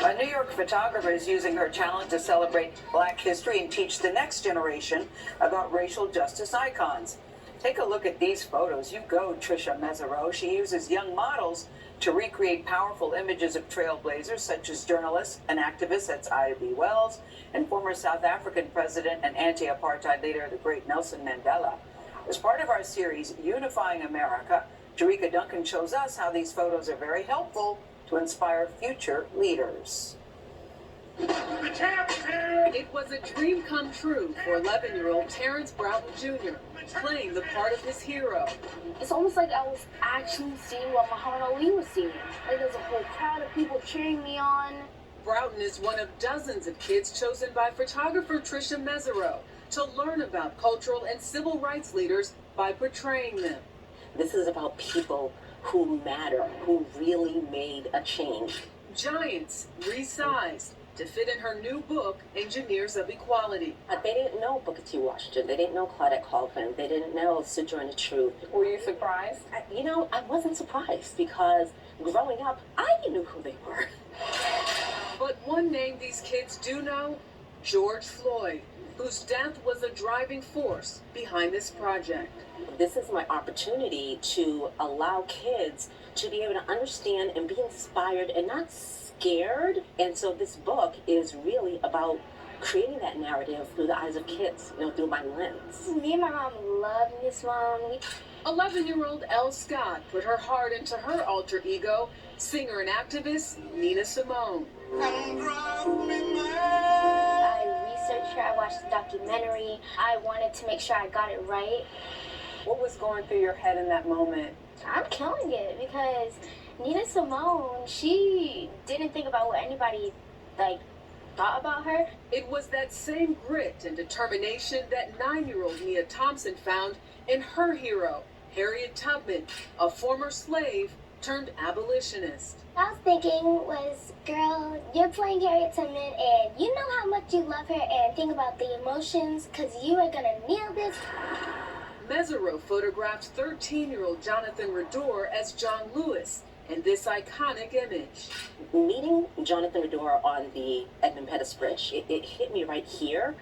A New York photographer is using her talent to celebrate Black history and teach the next generation about racial justice icons. Take a look at these photos. You go, Tricia Messeroux. She uses young models to recreate powerful images of trailblazers such as journalists and activists, that's Ida B. Wells, and former South African president and anti-apartheid leader, the great Nelson Mandela. As part of our series, Unifying America, Tricia Duncan shows us how these photos are very helpful to inspire future leaders. It was a dream come true for 11-year-old Terrence Broughton Jr., playing the part of his hero. It's almost like I was actually seeing what Muhammad Ali was seeing. Like there's a whole crowd of people cheering me on. Broughton is one of dozens of kids chosen by photographer Tricia Messeroux to learn about cultural and civil rights leaders by portraying them. This is about people who matter, who really made a change. Giants resized to fit in her new book, Engineers of Equality. They didn't know Booker T. Washington. They didn't know Claudette Colvin. They didn't know Sojourner Truth. Were you surprised? I wasn't surprised because growing up, I knew who they were. But one name these kids do know, George Floyd, whose death was a driving force behind this project. This is my opportunity to allow kids to be able to understand and be inspired and not scared. And so this book is really about creating that narrative through the eyes of kids, through my lens. Me and my mom love this one. 11-year-old Elle Scott put her heart into her alter ego, singer and activist Nina Simone. I researched her, I watched the documentary. I wanted to make sure I got it right. What was going through your head in that moment? I'm killing it because Nina Simone, she didn't think about what anybody thought about her. It was that same grit and determination that 9-year-old Mia Thompson found in her hero, Harriet Tubman, a former slave turned abolitionist. I was thinking was, girl, you're playing Harriet Tubman and you know how much you love her and think about the emotions because you are going to nail this. Messeroux photographed 13-year-old Jonathan R'Dor as John Lewis in this iconic image. Meeting Jonathan R'Dor on the Edmund Pettus Bridge, it hit me right here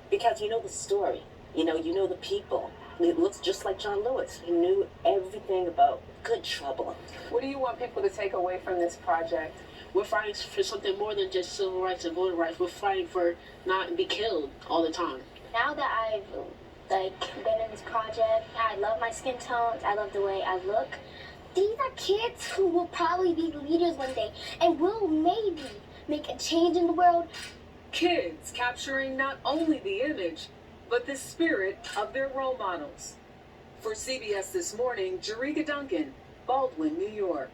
because you know the story, you know the people. It looks just like John Lewis. He knew everything about good trouble. What do you want people to take away from this project? We're fighting for something more than just civil rights and voting rights. We're fighting for not be killed all the time. Now that I've been in this project, I love my skin tones, I love the way I look. These are kids who will probably be leaders one day and will maybe make a change in the world. Kids capturing not only the image, but the spirit of their role models. For CBS This Morning, Tricia Duncan, Baldwin, New York.